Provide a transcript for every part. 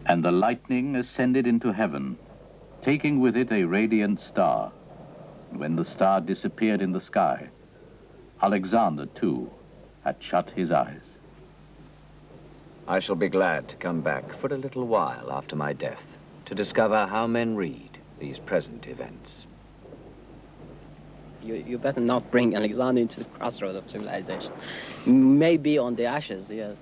And the lightning ascended into heaven, taking with it a radiant star. And when the star disappeared in the sky, Alexander, too, had shut his eyes. I shall be glad to come back for a little while after my death to discover how men read these present events. You better not bring Alexander into the crossroads of civilization. Maybe on the ashes, yes.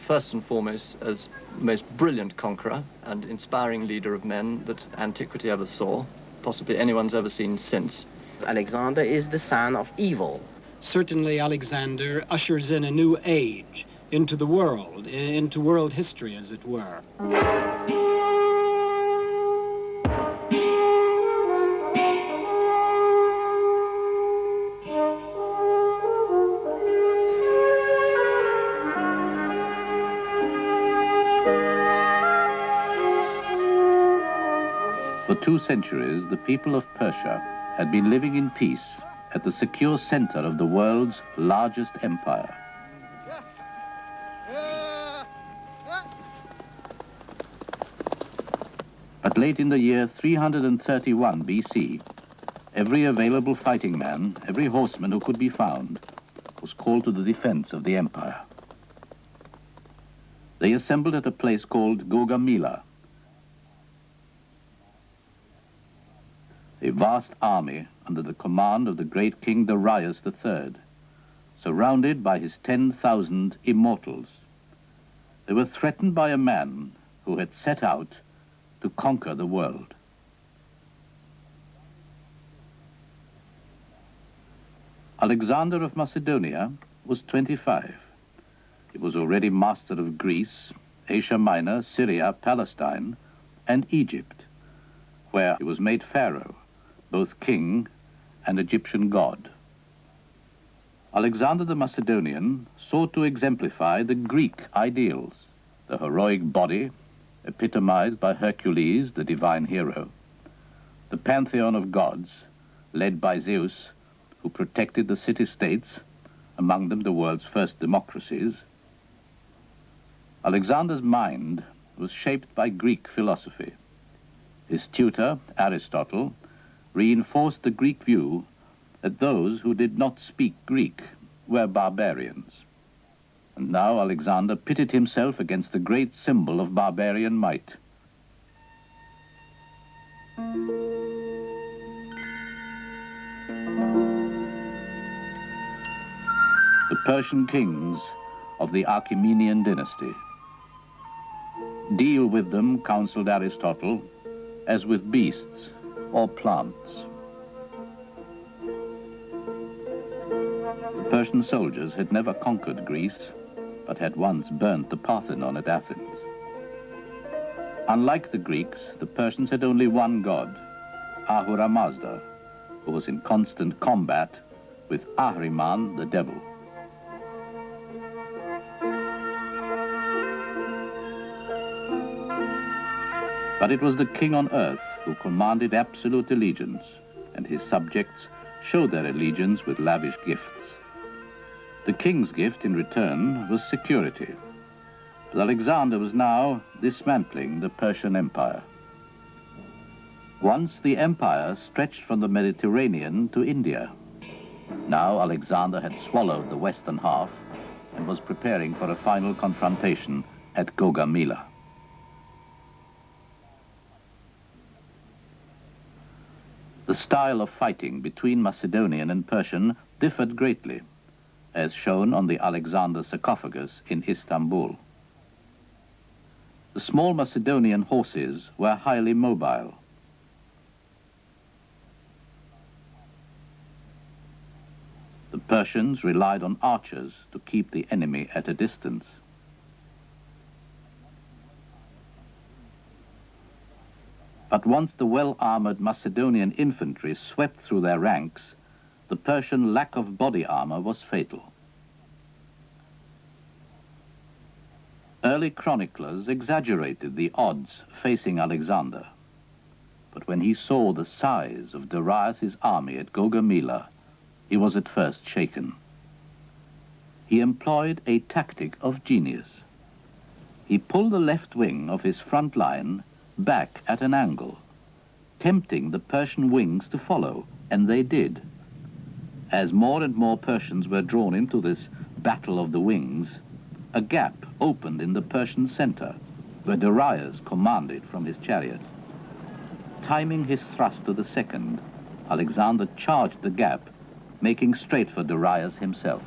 First and foremost, as the most brilliant conqueror and inspiring leader of men that antiquity ever saw, possibly anyone's ever seen since. Alexander is the son of evil. Certainly Alexander ushers in a new age into the world, into world history, as it were. For 2 centuries, the people of Persia had been living in peace at the secure center of the world's largest empire. But late in the year 331 BC, every available fighting man, every horseman who could be found, was called to the defense of the empire. They assembled at a place called Gaugamela. A vast army under the command of the great King Darius III, surrounded by his 10,000 immortals. They were threatened by a man who had set out to conquer the world. Alexander of Macedonia was 25. He was already master of Greece, Asia Minor, Syria, Palestine, and Egypt, where he was made pharaoh, both king and Egyptian god. Alexander the Macedonian sought to exemplify the Greek ideals, the heroic body, epitomized by Hercules, the divine hero, the pantheon of gods, led by Zeus, who protected the city-states, among them the world's first democracies. Alexander's mind was shaped by Greek philosophy. His tutor, Aristotle, reinforced the Greek view that those who did not speak Greek were barbarians. And now Alexander pitted himself against the great symbol of barbarian might. The Persian kings of the Achaemenian dynasty. Deal with them, counseled Aristotle, as with beasts or plants. The Persian soldiers had never conquered Greece, but had once burnt the Parthenon at Athens. Unlike the Greeks, the Persians had only one god, Ahura Mazda, who was in constant combat with Ahriman, the devil. But it was the king on earth who commanded absolute allegiance, and his subjects showed their allegiance with lavish gifts. The king's gift in return was security. But Alexander was now dismantling the Persian Empire. Once the empire stretched from the Mediterranean to India. Now Alexander had swallowed the western half and was preparing for a final confrontation at Gaugamela. The style of fighting between Macedonian and Persian differed greatly, as shown on the Alexander sarcophagus in Istanbul. The small Macedonian horses were highly mobile. The Persians relied on archers to keep the enemy at a distance. But once the well-armored Macedonian infantry swept through their ranks, the Persian lack of body armor was fatal. Early chroniclers exaggerated the odds facing Alexander, but when he saw the size of Darius' army at Gaugamela, he was at first shaken. He employed a tactic of genius. He pulled the left wing of his front line back at an angle, tempting the Persian wings to follow, and they did. As more and more Persians were drawn into this battle of the wings, a gap opened in the Persian center, where Darius commanded from his chariot. Timing his thrust to the second, Alexander charged the gap, making straight for Darius himself.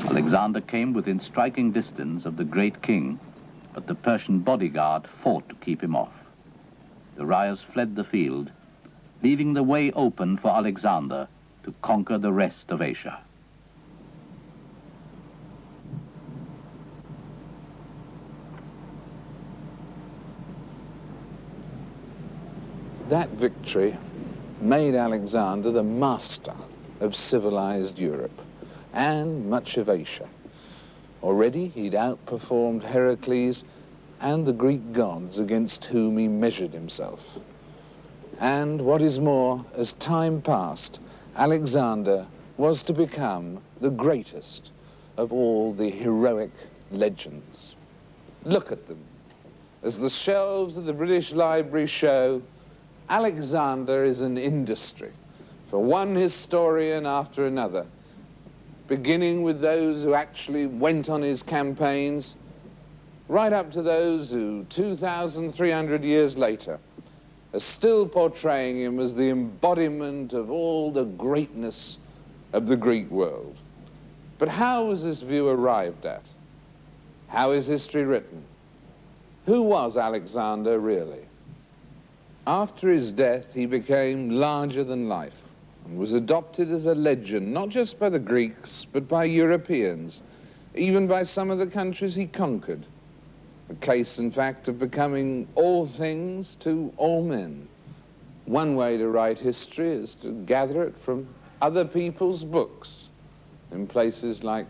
Alexander came within striking distance of the great king, but the Persian bodyguard fought to keep him off. Darius fled the field, leaving the way open for Alexander to conquer the rest of Asia. That victory made Alexander the master of civilized Europe and much of Asia. Already he'd outperformed Heracles and the Greek gods against whom he measured himself. And what is more, as time passed, Alexander was to become the greatest of all the heroic legends. Look at them. As the shelves of the British Library show, Alexander is an industry for one historian after another, beginning with those who actually went on his campaigns, right up to those who, 2,300 years later, are still portraying him as the embodiment of all the greatness of the Greek world. But how was this view arrived at? How is history written? Who was Alexander really? After his death, he became larger than life and was adopted as a legend, not just by the Greeks, but by Europeans, even by some of the countries he conquered. A case, in fact, of becoming all things to all men. One way to write history is to gather it from other people's books in places like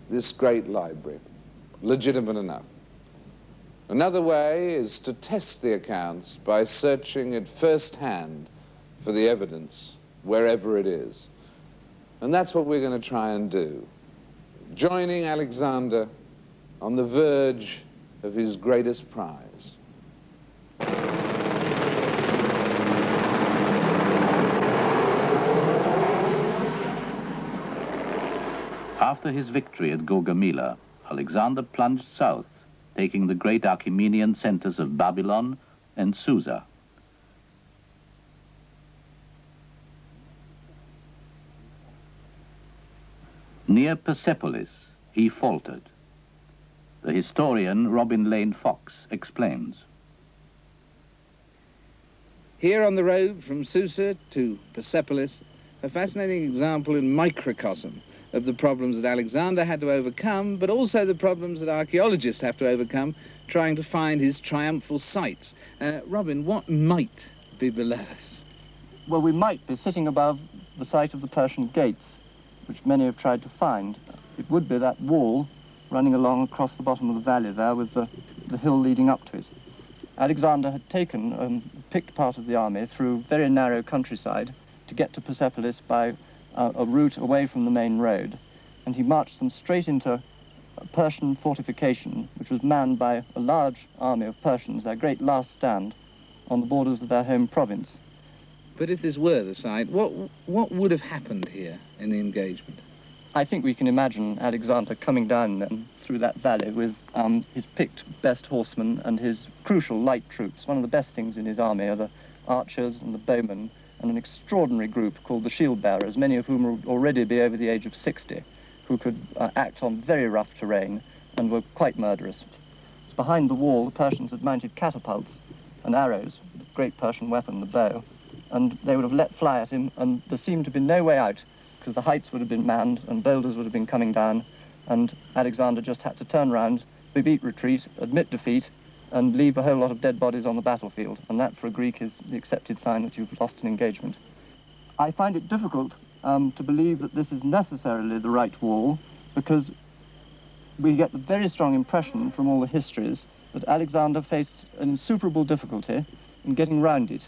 this great library. Legitimate enough. Another way is to test the accounts by searching at first hand for the evidence, wherever it is. And that's what we're going to try and do, joining Alexander on the verge of his greatest prize. After his victory at Gaugamela, Alexander plunged south, taking the great Achaemenian centers of Babylon and Susa. Near Persepolis, he faltered. The historian Robin Lane Fox explains. Here on the road from Susa to Persepolis, a fascinating example in microcosm of the problems that Alexander had to overcome, but also the problems that archaeologists have to overcome trying to find his triumphal sites. Robin, what might be below us? Well, we might be sitting above the site of the Persian gates, which many have tried to find. It would be that wall running along across the bottom of the valley there with the hill leading up to it. Alexander had taken, picked part of the army through very narrow countryside to get to Persepolis by a route away from the main road, and he marched them straight into a Persian fortification, which was manned by a large army of Persians, their great last stand on the borders of their home province. But if this were the site, what would have happened here in the engagement? I think we can imagine Alexander coming down then through that valley with his picked best horsemen and his crucial light troops. One of the best things in his army are the archers and the bowmen, and an extraordinary group called the shield bearers, many of whom would already be over the age of 60, who could act on very rough terrain and were quite murderous. Behind the wall, the Persians had mounted catapults and arrows, the great Persian weapon, the bow, and they would have let fly at him, and there seemed to be no way out, because the heights would have been manned and boulders would have been coming down, and Alexander just had to turn round, beat retreat, admit defeat, and leave a whole lot of dead bodies on the battlefield. And that, for a Greek, is the accepted sign that you've lost an engagement. I find it difficult to believe that this is necessarily the right wall, because we get the very strong impression from all the histories that Alexander faced an insuperable difficulty in getting round it.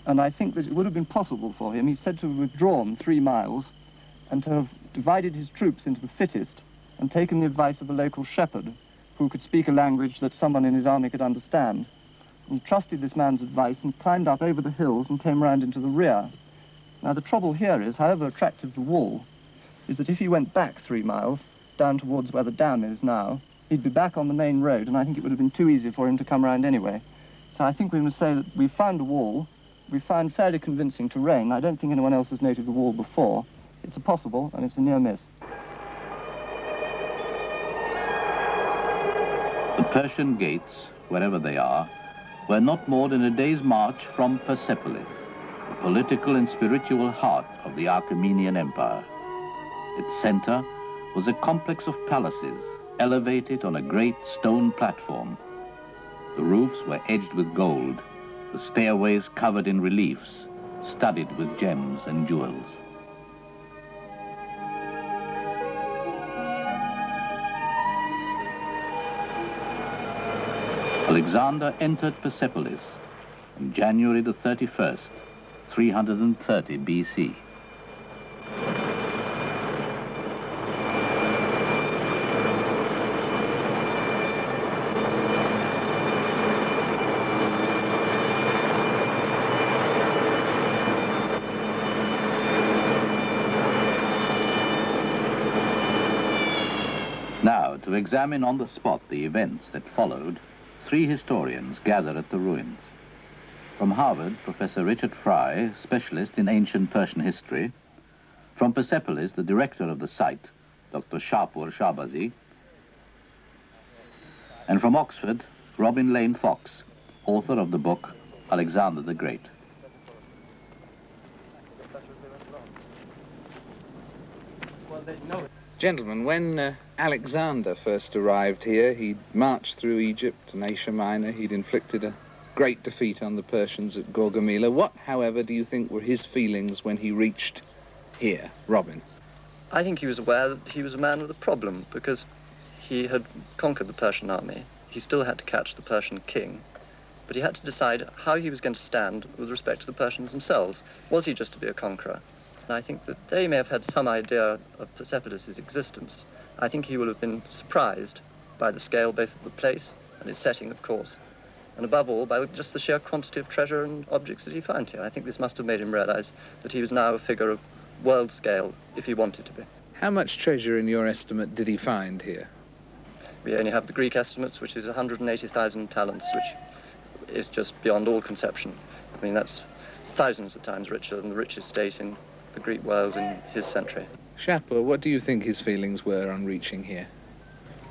And I think that it would have been possible for him, he's said to have withdrawn 3 miles and to have divided his troops into the fittest and taken the advice of a local shepherd who could speak a language that someone in his army could understand. And he trusted this man's advice and climbed up over the hills and came round into the rear. Now the trouble here is, however attractive the wall, is that if he went back 3 miles, down towards where the dam is now, he'd be back on the main road, and I think it would have been too easy for him to come round anyway. So I think we must say that we found a wall. We found fairly convincing terrain. I don't think anyone else has noted the wall before. It's a possible, and it's a near miss. The Persian gates, wherever they are, were not more than a day's march from Persepolis, the political and spiritual heart of the Achaemenid Empire. Its center was a complex of palaces, elevated on a great stone platform. The roofs were edged with gold, the stairways covered in reliefs, studded with gems and jewels. Alexander entered Persepolis on January the 31st, 330 BC. Now, to examine on the spot the events that followed, 3 historians gather at the ruins. From Harvard, Professor Richard Fry, specialist in ancient Persian history. From Persepolis, the director of the site, Dr. Shapur Shahbazi. And from Oxford, Robin Lane Fox, author of the book Alexander the Great. Gentlemen, when Alexander first arrived here, he'd marched through Egypt and Asia Minor. He'd inflicted a great defeat on the Persians at Gaugamela. What, however, do you think were his feelings when he reached here? Robin? I think he was aware that he was a man with a problem, because he had conquered the Persian army. He still had to catch the Persian king, but he had to decide how he was going to stand with respect to the Persians themselves. Was he just to be a conqueror? And I think that they may have had some idea of Persepolis' existence. I think he will have been surprised by the scale both of the place and its setting, of course, and above all by just the sheer quantity of treasure and objects that he found here. I think this must have made him realize that he was now a figure of world scale, if he wanted to be. How much treasure, in your estimate, did he find here? We only have the Greek estimates, which is 180,000 talents, which is just beyond all conception. I mean, that's thousands of times richer than the richest state in the Greek world in his century. Shapur, what do you think his feelings were on reaching here?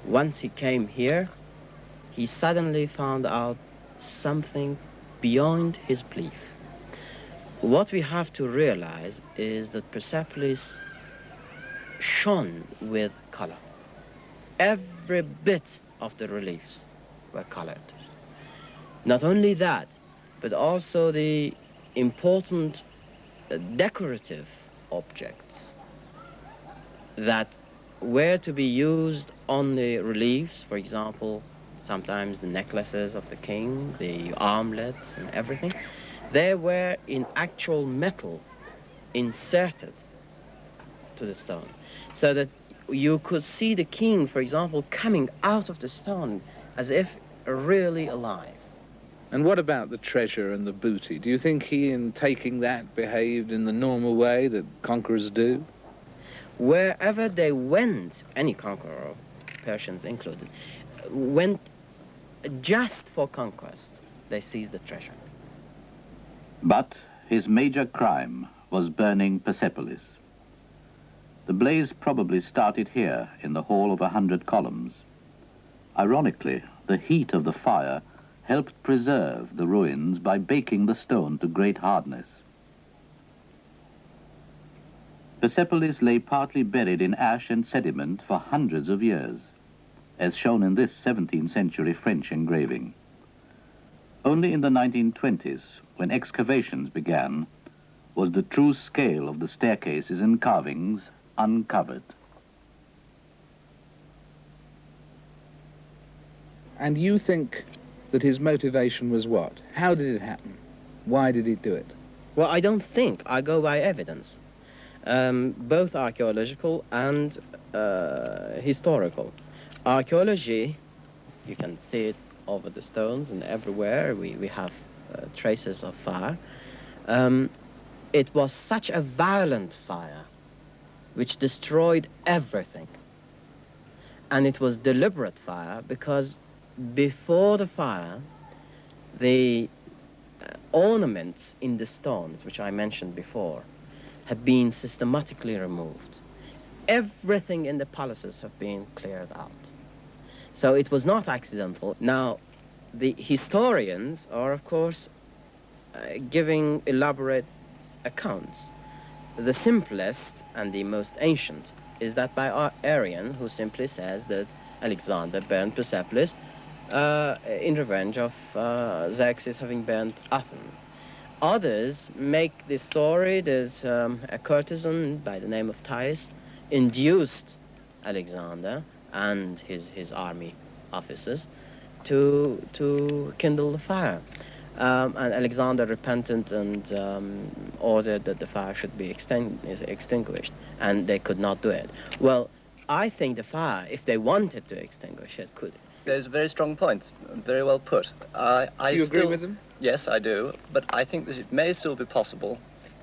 Once he came here, he suddenly found out something beyond his belief. What we have to realize is that Persepolis shone with color. Every bit of the reliefs were colored. Not only that, but also the important decorative objects that were to be used on the reliefs, for example, sometimes the necklaces of the king, the armlets and everything, they were in actual metal inserted to the stone, so that you could see the king, for example, coming out of the stone as if really alive. And what about the treasure and the booty? Do you think he, in taking that, behaved in the normal way that conquerors do? Wherever they went, any conqueror, Persians included, went just for conquest. They seized the treasure. But his major crime was burning Persepolis. The blaze probably started here in the Hall of 100 Columns. Ironically, the heat of the fire helped preserve the ruins by baking the stone to great hardness. Persepolis lay partly buried in ash and sediment for hundreds of years, as shown in this 17th century French engraving. Only in the 1920s, when excavations began, was the true scale of the staircases and carvings uncovered. And you think that his motivation was what? How did it happen? Why did he do it? Well, I don't think. I go by evidence, both archaeological and historical. Archaeology, you can see it over the stones and everywhere. We have traces of fire. It was such a violent fire which destroyed everything. And it was deliberate fire because before the fire, the ornaments in the stones, which I mentioned before, had been systematically removed. Everything in the palaces have been cleared out. So it was not accidental. Now, the historians are, of course, giving elaborate accounts. The simplest and the most ancient is that by Arian, who simply says that Alexander burned Persepolis in revenge of Xerxes having burned Athens. Others make the story that a courtesan by the name of Thais induced Alexander and his army officers to kindle the fire. And Alexander repented and ordered that the fire should be extinguished, and they could not do it. Well, I think the fire, if they wanted to extinguish it, could. Those are very strong points, very well put. Do you agree with them? Yes, I do, but I think that it may still be possible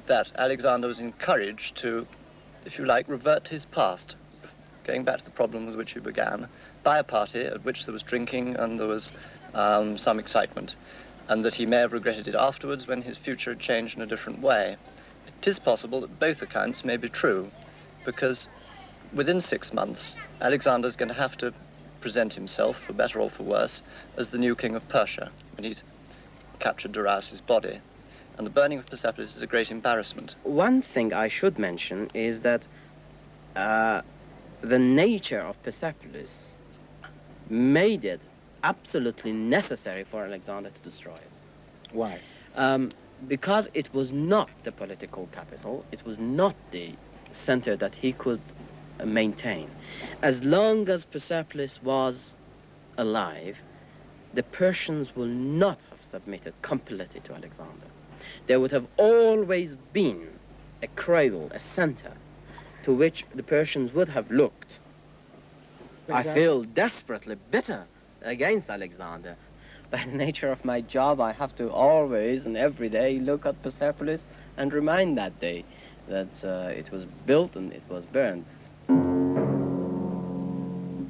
that Alexander was encouraged to, if you like, revert to his past, going back to the problem with which he began, by a party at which there was drinking and there was some excitement, and that he may have regretted it afterwards when his future had changed in a different way. It is possible that both accounts may be true, because within 6 months, Alexander's going to have to present himself, for better or for worse, as the new king of Persia, when he's captured Darius' body. And the burning of Persepolis is a great embarrassment. One thing I should mention is that the nature of Persepolis made it absolutely necessary for Alexander to destroy it. Why? Because it was not the political capital, it was not the center that he could maintain. As long as Persepolis was alive, the Persians will not have submitted completely to Alexander. There would have always been a cradle, a center, to which the Persians would have looked. Exactly. I feel desperately bitter against Alexander. By the nature of my job, I have to always and every day look at Persepolis and remind that day that it was built and it was burned.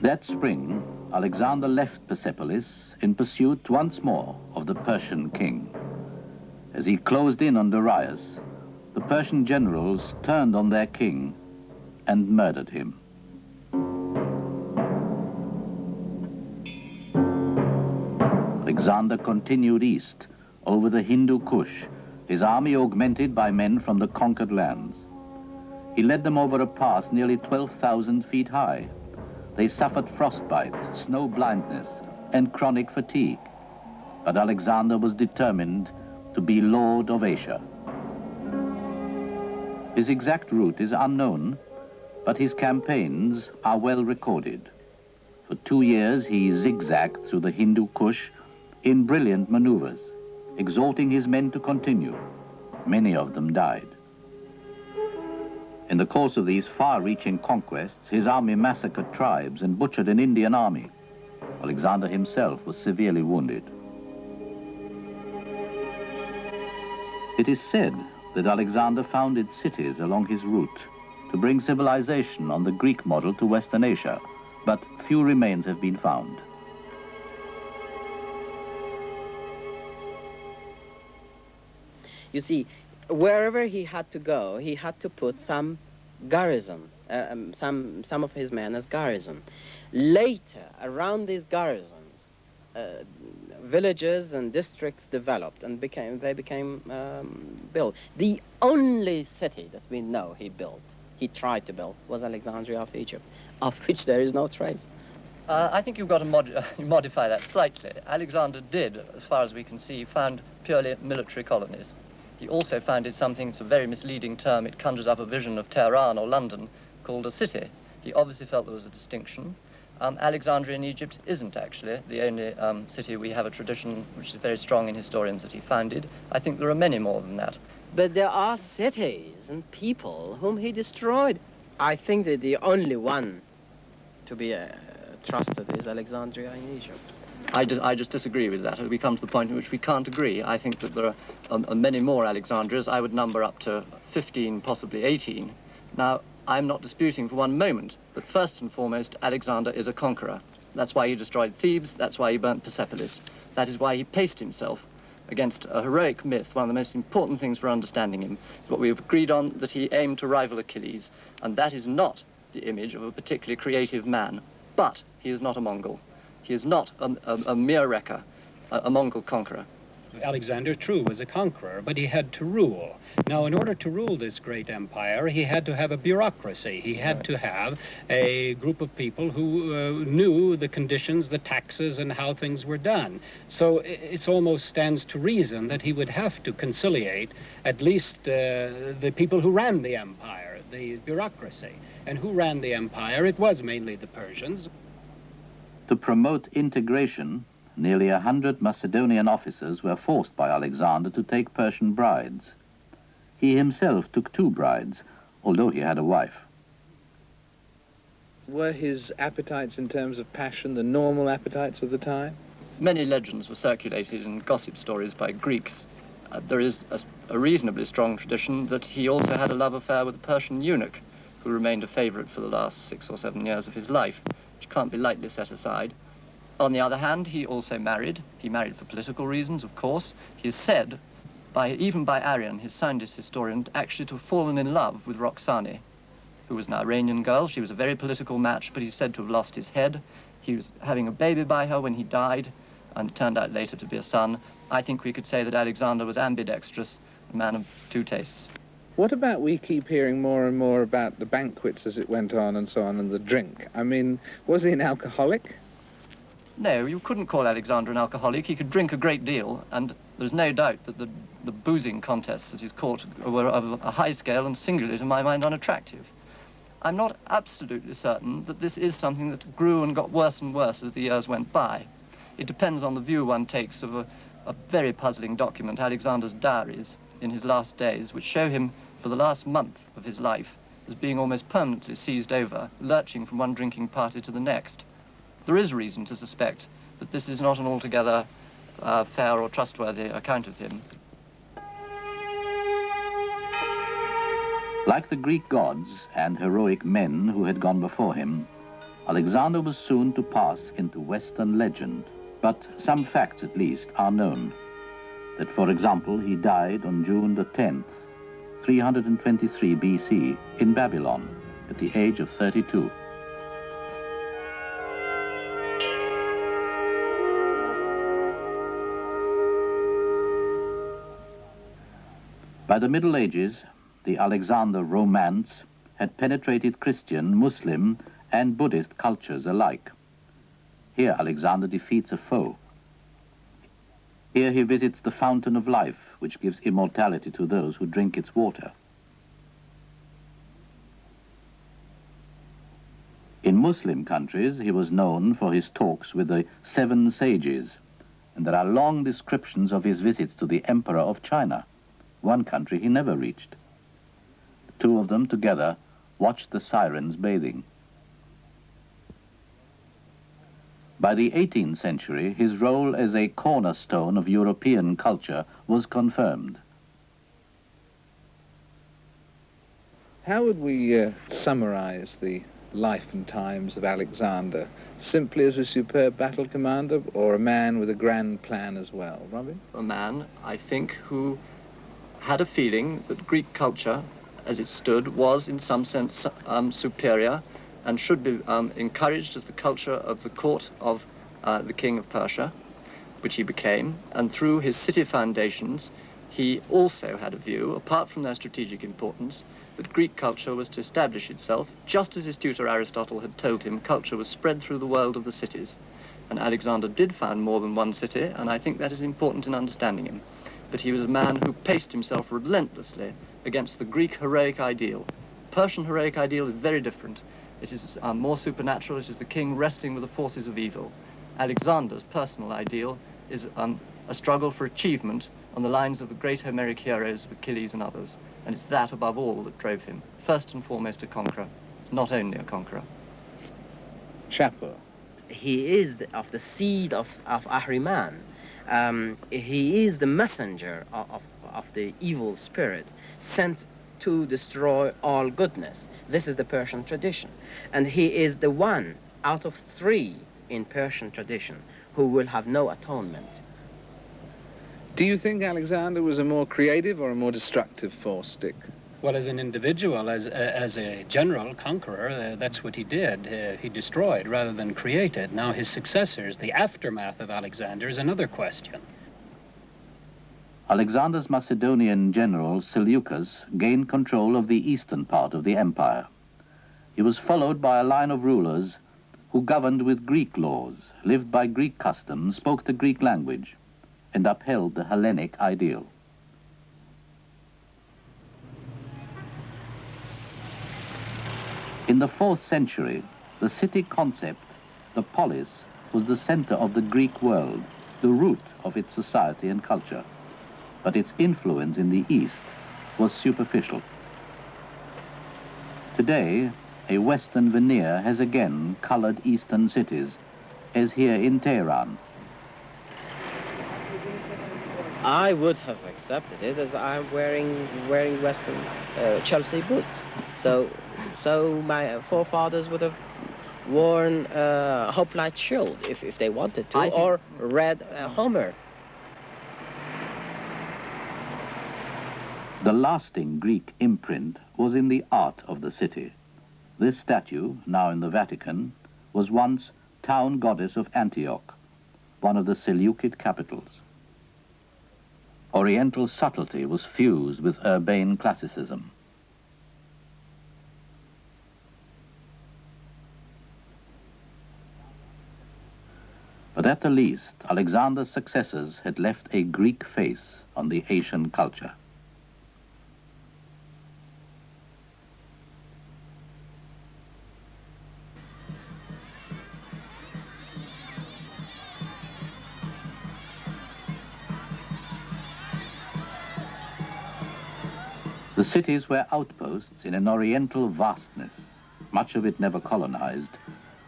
That spring, Alexander left Persepolis in pursuit once more of the Persian king. As he closed in on Darius, the Persian generals turned on their king and murdered him. Alexander continued east over the Hindu Kush, his army augmented by men from the conquered lands. He led them over a pass nearly 12,000 feet high. They suffered frostbite, snow blindness, and chronic fatigue. But Alexander was determined to be Lord of Asia. His exact route is unknown, but his campaigns are well recorded. For 2 years he zigzagged through the Hindu Kush in brilliant maneuvers, exhorting his men to continue. Many of them died. In the course of these far-reaching conquests, his army massacred tribes and butchered an Indian army. Alexander himself was severely wounded. It is said that Alexander founded cities along his route to bring civilization on the Greek model to Western Asia, but few remains have been found. You see, wherever he had to go, he had to put some garrison, some of his men as garrison. Later, around these garrisons, villages and districts developed and they became built. The only city that we know he tried to build, was Alexandria of Egypt, of which there is no trace. I think you've got to modify that slightly. Alexander did, as far as we can see, found purely military colonies. He also founded something, it's a very misleading term, it conjures up a vision of Tehran or London, called a city. He obviously felt there was a distinction. Alexandria in Egypt isn't actually the only city we have a tradition which is very strong in historians that he founded. I think there are many more than that. But there are cities and people whom he destroyed. I think that the only one to be trusted is Alexandria in Egypt. I just disagree with that. We come to the point in which we can't agree. I think that there are many more Alexandrias. I would number up to 15, possibly 18. Now, I'm not disputing for one moment that first and foremost, Alexander is a conqueror. That's why he destroyed Thebes, that's why he burnt Persepolis. That is why he placed himself against a heroic myth. One of the most important things for understanding him is what we've agreed on, that he aimed to rival Achilles, and that is not the image of a particularly creative man. But he is not a Mongol. He is not a mere wrecker, a Mongol conqueror. Alexander, true, was a conqueror, but he had to rule. Now, in order to rule this great empire, he had to have a bureaucracy. He had to have a group of people who knew the conditions, the taxes, and how things were done. So it almost stands to reason that he would have to conciliate at least the people who ran the empire, the bureaucracy. And who ran the empire? It was mainly the Persians. To promote integration, nearly 100 Macedonian officers were forced by Alexander to take Persian brides. He himself took 2 brides, although he had a wife. Were his appetites in terms of passion the normal appetites of the time? Many legends were circulated in gossip stories by Greeks. There is a reasonably strong tradition that he also had a love affair with a Persian eunuch, who remained a favorite for the last 6 or 7 years of his life, which can't be lightly set aside. On the other hand, he also married. He married for political reasons, of course. He is said, even by Arrian, his scientist historian, actually to have fallen in love with Roxane, who was an Iranian girl. She was a very political match, but he's said to have lost his head. He was having a baby by her when he died, and it turned out later to be a son. I think we could say that Alexander was ambidextrous, a man of 2 tastes. What about, we keep hearing more and more about the banquets as it went on and so on, and the drink. I mean, was he an alcoholic? No, you couldn't call Alexander an alcoholic. He could drink a great deal, and there's no doubt that the boozing contests at his court were of a high scale and singularly, to my mind, unattractive. I'm not absolutely certain that this is something that grew and got worse and worse as the years went by. It depends on the view one takes of a very puzzling document, Alexander's diaries, in his last days, which show him for the last month of his life as being almost permanently seized over, lurching from one drinking party to the next. There is reason to suspect that this is not an altogether fair or trustworthy account of him. Like the Greek gods and heroic men who had gone before him, Alexander was soon to pass into Western legend. But some facts, at least, are known. That, for example, he died on June the 10th, 323 BC, in Babylon, at the age of 32. By the Middle Ages, the Alexander romance had penetrated Christian, Muslim, and Buddhist cultures alike. Here Alexander defeats a foe. Here he visits the fountain of life, which gives immortality to those who drink its water. In Muslim countries, he was known for his talks with the 7 sages, and there are long descriptions of his visits to the Emperor of China, one country he never reached. The 2 of them together watched the sirens bathing. By the 18th century, his role as a cornerstone of European culture was confirmed. How would we summarize the life and times of Alexander? Simply as a superb battle commander, or a man with a grand plan as well? Robin? A man, I think, who had a feeling that Greek culture, as it stood, was in some sense superior and should be encouraged as the culture of the court of the king of Persia, which he became. And through his city foundations, he also had a view, apart from their strategic importance, that Greek culture was to establish itself, just as his tutor Aristotle had told him culture was spread through the world of the cities. And Alexander did found more than one city, and I think that is important in understanding him. But he was a man who paced himself relentlessly against the Greek heroic ideal. Persian heroic ideal is very different. It is more supernatural. It is the king wrestling with the forces of evil. Alexander's personal ideal is a struggle for achievement on the lines of the great Homeric heroes of Achilles and others, and it's that above all that drove him, first and foremost a conqueror, not only a conqueror. Chapeau. He is of the seed of Ahriman. He is the messenger of the evil spirit sent to destroy all goodness. This is the Persian tradition. And he is the one out of three in Persian tradition who will have no atonement. Do you think Alexander was a more creative or a more destructive force, Dick? Well, as an individual, as a general conqueror, that's what he did. He destroyed rather than created. Now his successors, the aftermath of Alexander, is another question. Alexander's Macedonian general Seleucus gained control of the eastern part of the empire. He was followed by a line of rulers who governed with Greek laws, lived by Greek customs, spoke the Greek language, and upheld the Hellenic ideal. In the 4th century, the city concept, the polis, was the center of the Greek world, the root of its society and culture. But its influence in the East was superficial. Today, a Western veneer has again colored Eastern cities, as here in Tehran. I would have accepted it as I'm wearing Western Chelsea boots. So my forefathers would have worn hoplite shield if they wanted to, or read Homer. The lasting Greek imprint was in the art of the city. This statue, now in the Vatican, was once town goddess of Antioch, one of the Seleucid capitals. Oriental subtlety was fused with urbane classicism. But at the least, Alexander's successors had left a Greek face on the Asian culture. The cities were outposts in an oriental vastness, much of it never colonized,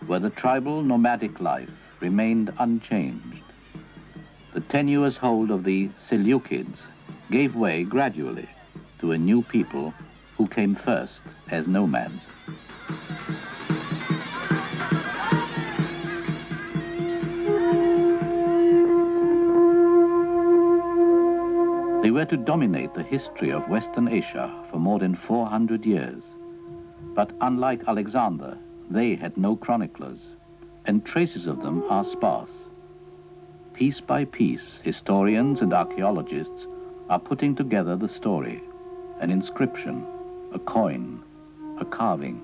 where the tribal nomadic life remained unchanged. The tenuous hold of the Seleucids gave way gradually to a new people who came first as nomads. They were to dominate the history of Western Asia for more than 400 years. But unlike Alexander, they had no chroniclers, and traces of them are sparse. Piece by piece, historians and archaeologists are putting together the story, an inscription, a coin, a carving.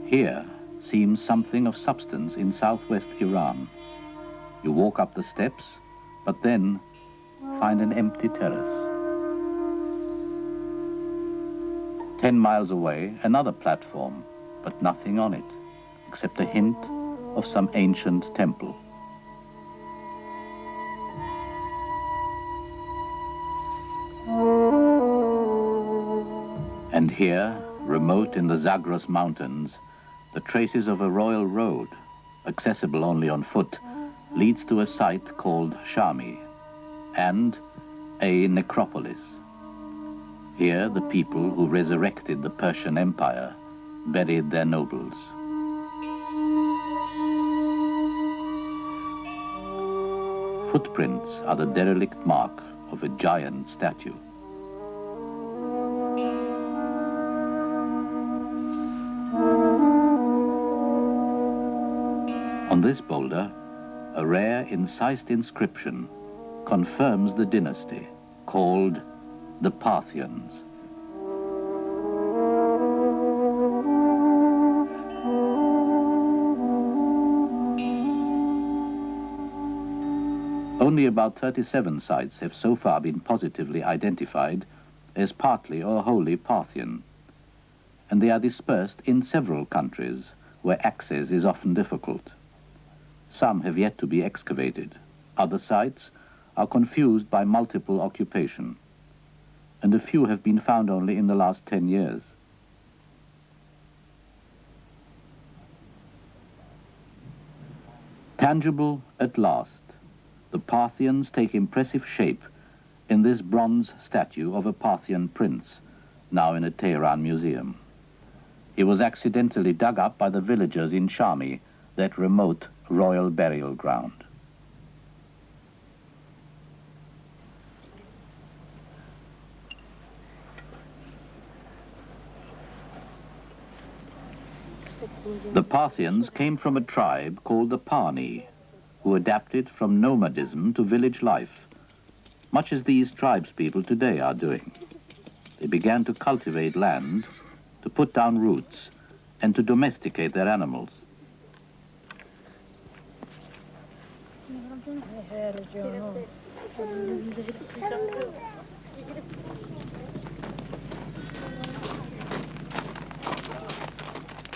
Here seems something of substance in southwest Iran. You walk up the steps, but then find an empty terrace. 10 miles away, another platform, but nothing on it, except a hint of some ancient temple. And here, remote in the Zagros Mountains, the traces of a royal road, accessible only on foot, leads to a site called Shami and a necropolis. Here, the people who resurrected the Persian Empire buried their nobles. Footprints are the derelict mark of a giant statue. On this boulder, a rare incised inscription confirms the dynasty, called the Parthians. Only about 37 sites have so far been positively identified as partly or wholly Parthian, and they are dispersed in several countries where access is often difficult. Some have yet to be excavated, Other sites are confused by multiple occupation, and a few have been found only in the last 10 years. Tangible at last, the Parthians take impressive shape in this bronze statue of a Parthian prince, now in a Tehran museum. He was accidentally dug up by the villagers in Shami, that remote royal burial ground. The Parthians came from a tribe called the Pani, who adapted from nomadism to village life, much as these tribespeople today are doing. They began to cultivate land, to put down roots, and to domesticate their animals.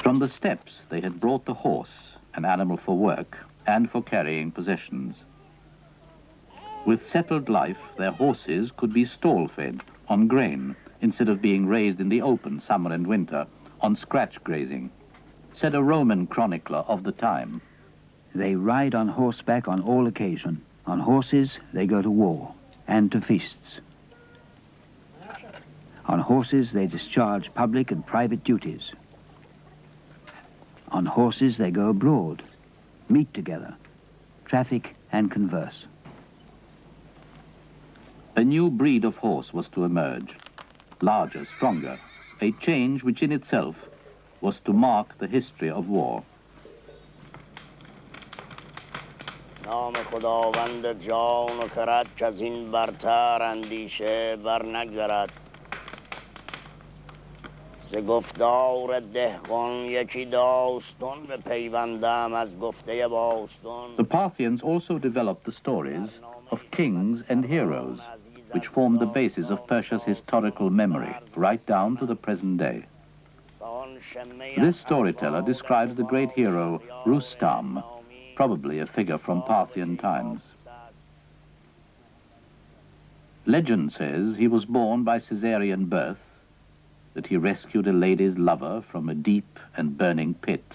From the steppes, they had brought the horse, an animal for work and for carrying possessions. With settled life, their horses could be stall-fed on grain instead of being raised in the open summer and winter on scratch grazing, said a Roman chronicler of the time. They ride on horseback on all occasion. On horses, they go to war and to feasts. On horses, they discharge public and private duties. On horses, they go abroad, meet together, traffic and converse. A new breed of horse was to emerge, larger, stronger, a change which in itself was to mark the history of war. نام خداوند جان و خرد که از این برتر اندیشه برنگذرد ز گفتار دهقان یکی داستان به پیوندم از گفته باستان. The Parthians also developed the stories of kings and heroes, which formed the basis of Persia's historical memory, right down to the present day. This storyteller describes the great hero Rustam, probably a figure from Parthian times. Legend says he was born by caesarean birth, that he rescued a lady's lover from a deep and burning pit.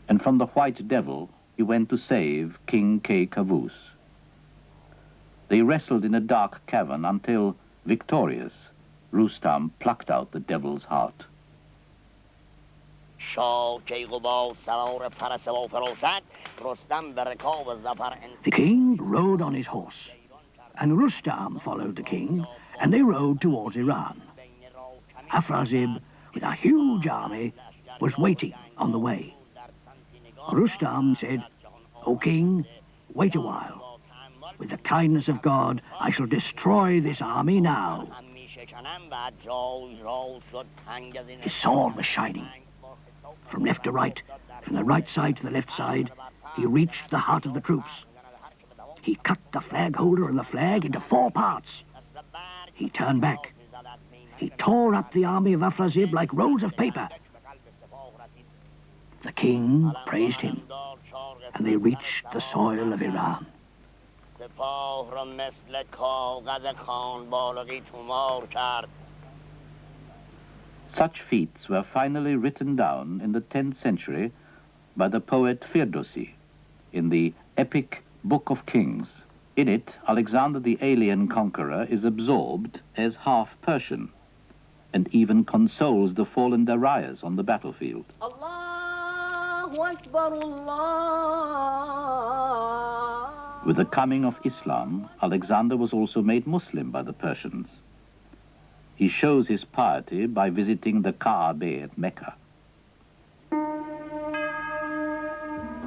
And from the white devil, he went to save King Kavus. They wrestled in a dark cavern until, victorious, Rustam plucked out the devil's heart. The king rode on his horse, and Rustam followed the king, and they rode towards Iran. Afrazib, with a huge army, was waiting on the way. Rustam said, "O king, wait a while. With the kindness of God, I shall destroy this army now." His sword was shining. From left to right, from the right side to the left side, he reached the heart of the troops. He cut the flag holder and the flag into 4 parts. He turned back. He tore up the army of Afrazib like rolls of paper. The king praised him, and they reached the soil of Iran. Such feats were finally written down in the 10th century by the poet Firdausi in the epic Book of Kings. In it, Alexander the alien conqueror is absorbed as half Persian and even consoles the fallen Darius on the battlefield. With the coming of Islam, Alexander was also made Muslim by the Persians. He shows his piety by visiting the Kaaba at Mecca.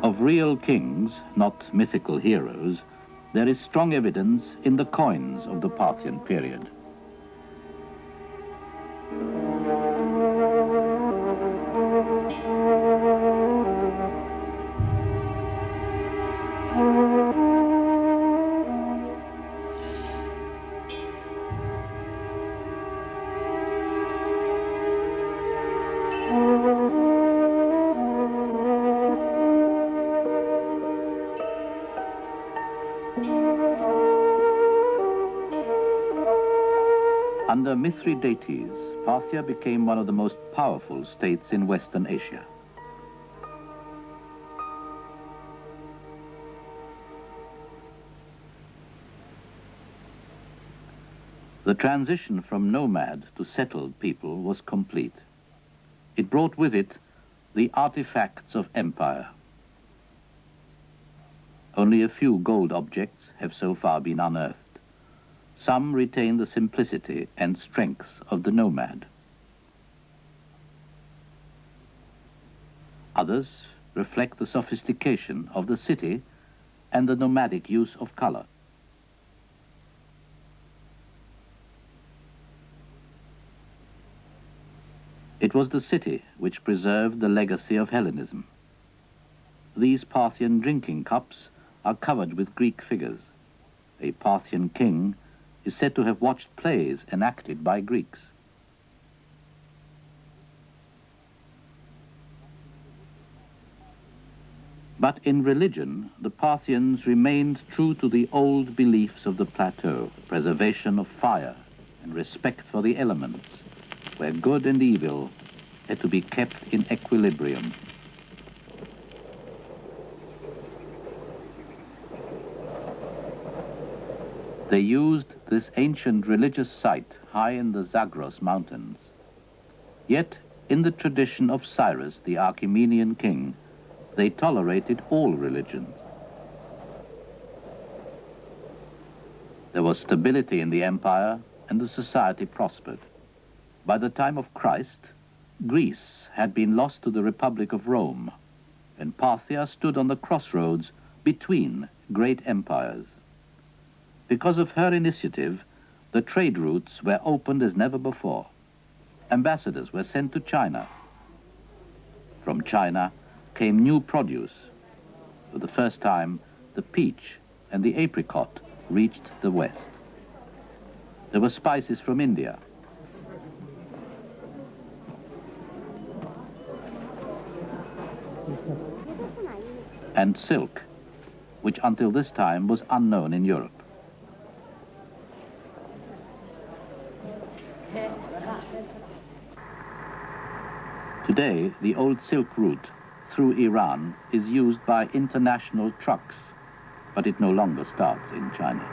Of real kings, not mythical heroes, there is strong evidence in the coins of the Parthian period. Under Mithridates, Parthia became one of the most powerful states in Western Asia. The transition from nomad to settled people was complete. It brought with it the artifacts of empire. Only a few gold objects have so far been unearthed. Some retain the simplicity and strength of the nomad. Others reflect the sophistication of the city and the nomadic use of color. It was the city which preserved the legacy of Hellenism. These Parthian drinking cups are covered with Greek figures. A Parthian king is said to have watched plays enacted by Greeks. But in religion, the Parthians remained true to the old beliefs of the plateau, preservation of fire and respect for the elements, where good and evil had to be kept in equilibrium. They used this ancient religious site high in the Zagros mountains. Yet, in the tradition of Cyrus, the Achaemenian king, they tolerated all religions. There was stability in the empire, and the society prospered. By the time of Christ, Greece had been lost to the Republic of Rome, and Parthia stood on the crossroads between great empires. Because of her initiative, the trade routes were opened as never before. Ambassadors were sent to China. From China came new produce. For the first time, the peach and the apricot reached the west. There were spices from India. And silk, which until this time was unknown in Europe. Today, the old Silk Route through Iran is used by international trucks, but it no longer starts in China.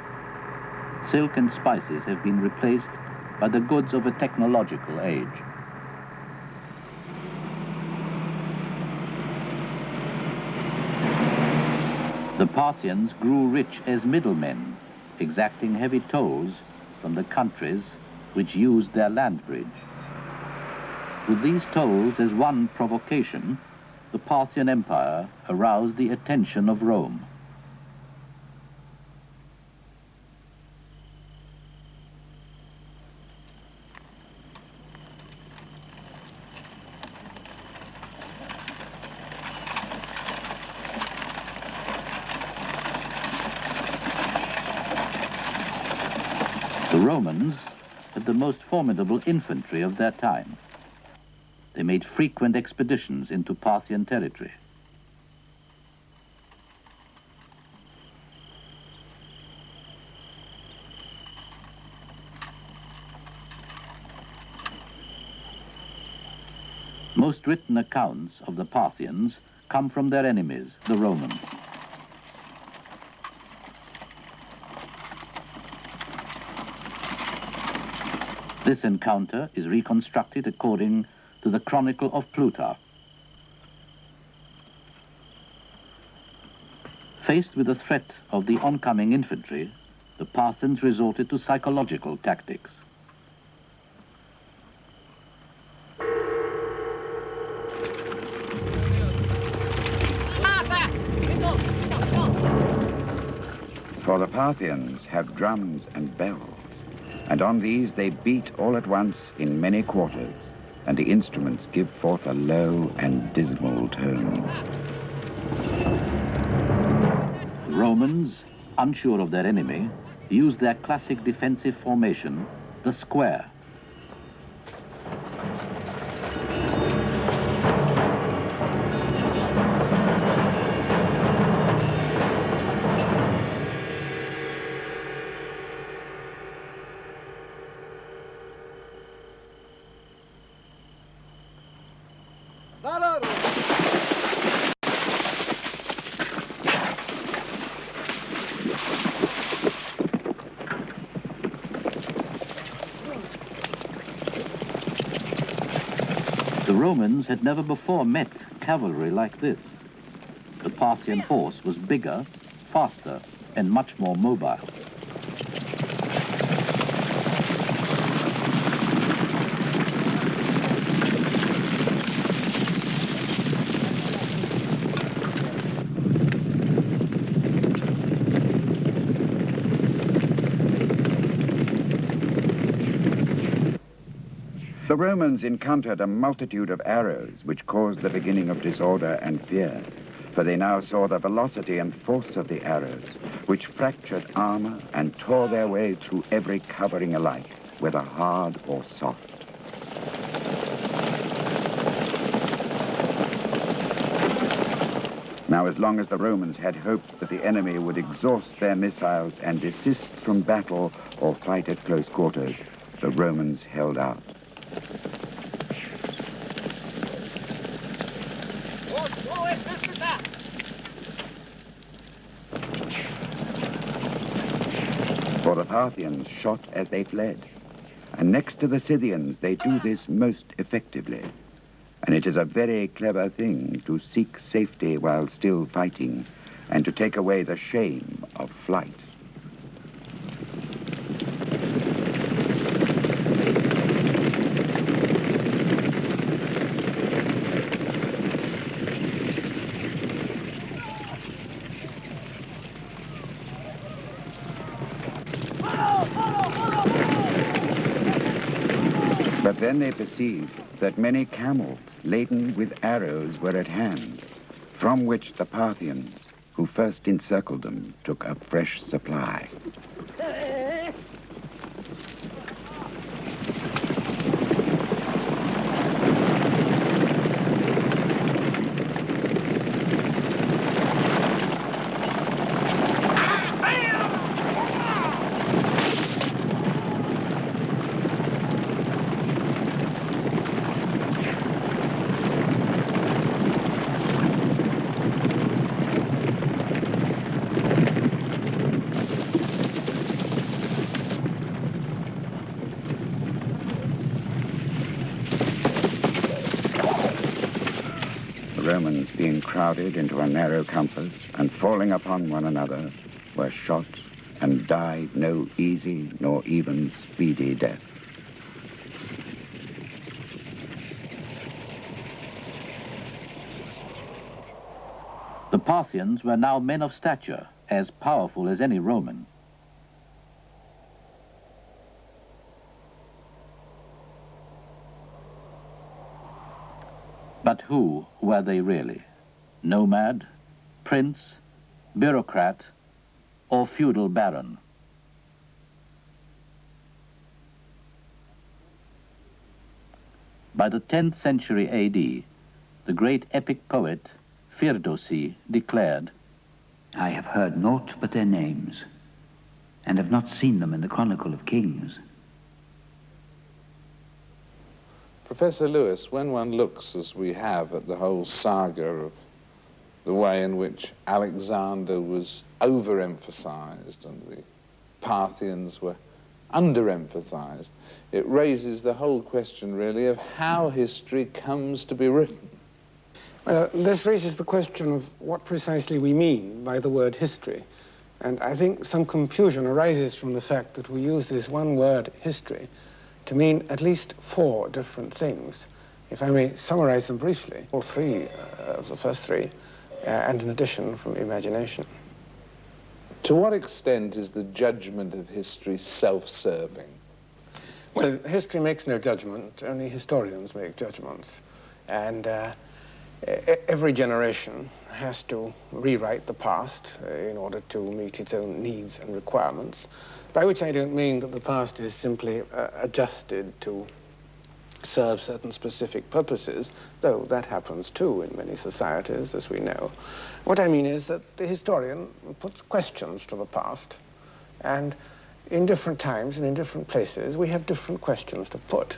Silk and spices have been replaced by the goods of a technological age. The Parthians grew rich as middlemen, exacting heavy tolls from the countries which used their land bridge. With these tolls as one provocation, the Parthian Empire aroused the attention of Rome. The Romans had the most formidable infantry of their time. They made frequent expeditions into Parthian territory. Most written accounts of the Parthians come from their enemies, the Romans. This encounter is reconstructed according to the Chronicle of Plutarch. Faced with the threat of the oncoming infantry, the Parthians resorted to psychological tactics. For the Parthians have drums and bells, and on these they beat all at once in many quarters, and the instruments give forth a low and dismal tone. The Romans, unsure of their enemy, used their classic defensive formation, the square. The Romans had never before met cavalry like this. The Parthian horse was bigger, faster, and much more mobile. The Romans encountered a multitude of arrows which caused the beginning of disorder and fear, for they now saw the velocity and force of the arrows, which fractured armor and tore their way through every covering alike, whether hard or soft. Now, as long as the Romans had hopes that the enemy would exhaust their missiles and desist from battle or fight at close quarters, the Romans held out. For the Parthians shot as they fled, and next to the Scythians they do this most effectively. And it is a very clever thing to seek safety while still fighting, and to take away the shame of flight. But then they perceived that many camels laden with arrows were at hand, from which the Parthians, who first encircled them, took a fresh supply. Romans, being crowded into a narrow compass and falling upon one another, were shot and died no easy nor even speedy death. The Parthians were now men of stature, as powerful as any Roman. But who were they really? Nomad, prince, bureaucrat, or feudal baron? By the 10th century AD, the great epic poet Firdosi declared, "I have heard naught but their names, and have not seen them in the Chronicle of Kings." Professor Lewis, when one looks, as we have, at the whole saga of the way in which Alexander was overemphasized and the Parthians were underemphasized, it raises the whole question, really, of how history comes to be written. This raises the question of what precisely we mean by the word history. And I think some confusion arises from the fact that we use this one word, history, to mean at least 4 different things. If I may summarize them briefly, all 3 of the first 3, and in addition from imagination. To what extent is the judgment of history self-serving? Well, history makes no judgment, only historians make judgments. And every generation has to rewrite the past in order to meet its own needs and requirements, by which I don't mean that the past is simply adjusted to serve certain specific purposes, though that happens too in many societies, as we know. What I mean is that the historian puts questions to the past, and in different times and in different places we have different questions to put.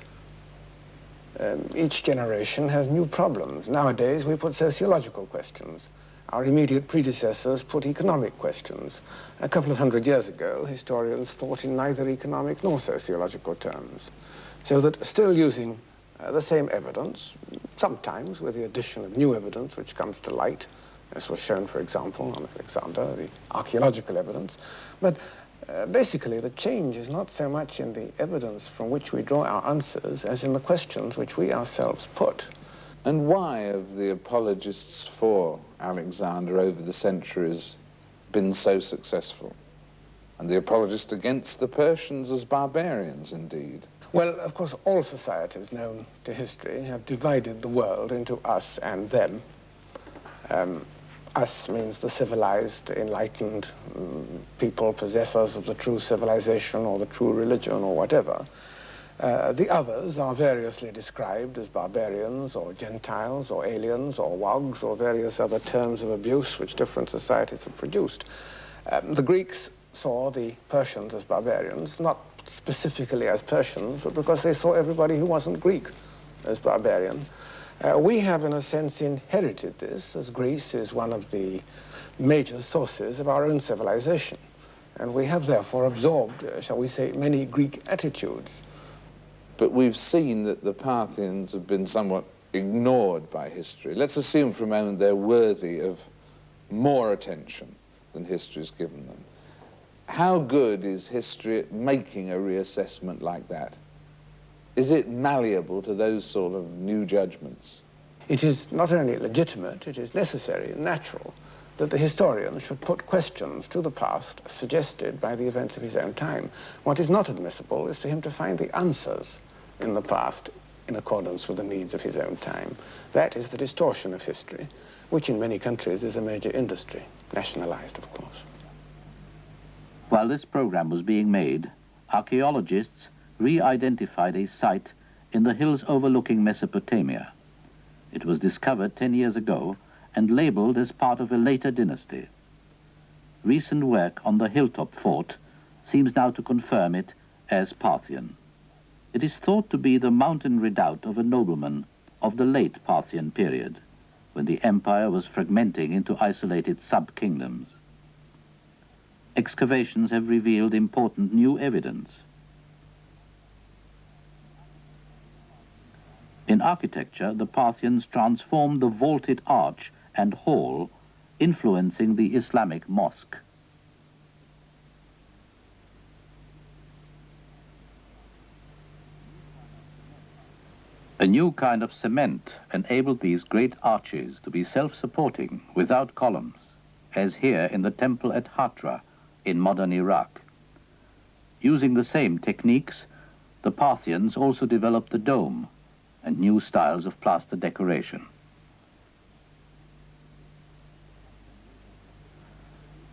Each generation has new problems. Nowadays, we put sociological questions. Our immediate predecessors put economic questions. A couple of hundred years ago, historians thought in neither economic nor sociological terms. So that still using the same evidence, sometimes with the addition of new evidence which comes to light, as was shown, for example, on Alexander, the archaeological evidence, but basically the change is not so much in the evidence from which we draw our answers as in the questions which we ourselves put. And why have the apologists for Alexander over the centuries been so successful? And the apologists against the Persians as barbarians, indeed? Well, of course, all societies known to history have divided the world into us and them. Us means the civilized, enlightened people, possessors of the true civilization or the true religion or whatever. The others are variously described as barbarians or Gentiles or aliens or wogs or various other terms of abuse which different societies have produced. The Greeks saw the Persians as barbarians, not specifically as Persians, but because they saw everybody who wasn't Greek as barbarian. We have, in a sense, inherited this, as Greece is one of the major sources of our own civilization. And we have, therefore, absorbed, shall we say, many Greek attitudes. But we've seen that the Parthians have been somewhat ignored by history. Let's assume for a moment they're worthy of more attention than history's given them. How good is history at making a reassessment like that? Is it malleable to those sort of new judgments? It is not only legitimate, it is necessary and natural that the historian should put questions to the past suggested by the events of his own time. What is not admissible is for him to find the answers in the past in accordance with the needs of his own time. That is the distortion of history, which in many countries is a major industry, nationalized, of course. While this program was being made, archaeologists re-identified a site in the hills overlooking Mesopotamia. It was discovered 10 years ago and labeled as part of a later dynasty. Recent work on the hilltop fort seems now to confirm it as Parthian. It is thought to be the mountain redoubt of a nobleman of the late Parthian period, when the empire was fragmenting into isolated sub-kingdoms. Excavations have revealed important new evidence. In architecture, the Parthians transformed the vaulted arch and hall, influencing the Islamic mosque. A new kind of cement enabled these great arches to be self-supporting without columns, as here in the temple at Hatra in modern Iraq. Using the same techniques, the Parthians also developed the dome and new styles of plaster decoration.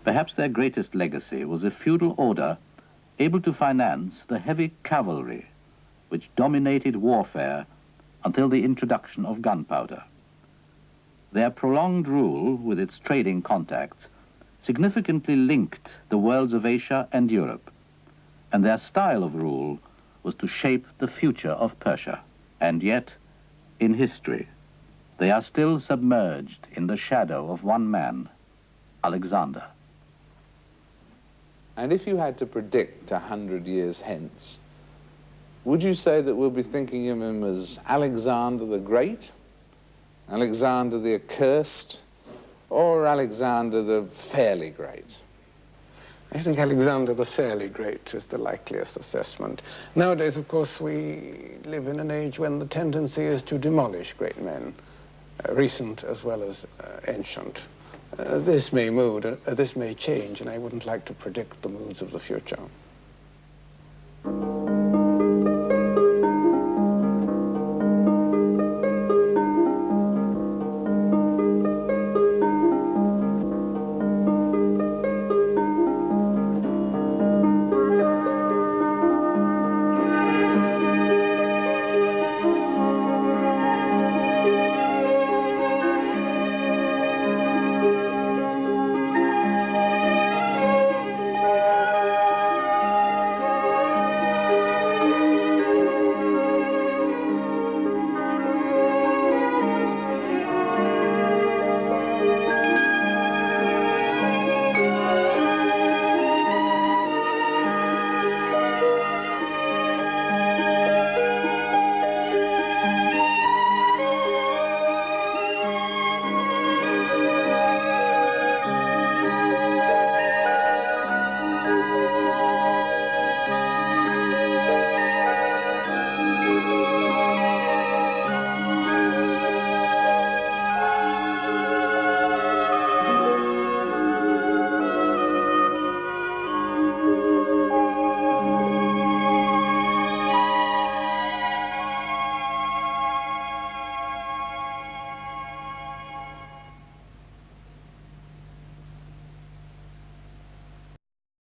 Perhaps their greatest legacy was a feudal order able to finance the heavy cavalry which dominated warfare until the introduction of gunpowder. Their prolonged rule with its trading contacts significantly linked the worlds of Asia and Europe, and their style of rule was to shape the future of Persia. And yet, in history, they are still submerged in the shadow of one man, Alexander. And if you had to predict 100 years hence, would you say that we'll be thinking of him as Alexander the Great, Alexander the Accursed, or Alexander the Fairly Great? I think Alexander the Fairly Great is the likeliest assessment. Nowadays, of course, we live in an age when the tendency is to demolish great men, recent as well as ancient. This may change, and I wouldn't like to predict the moods of the future.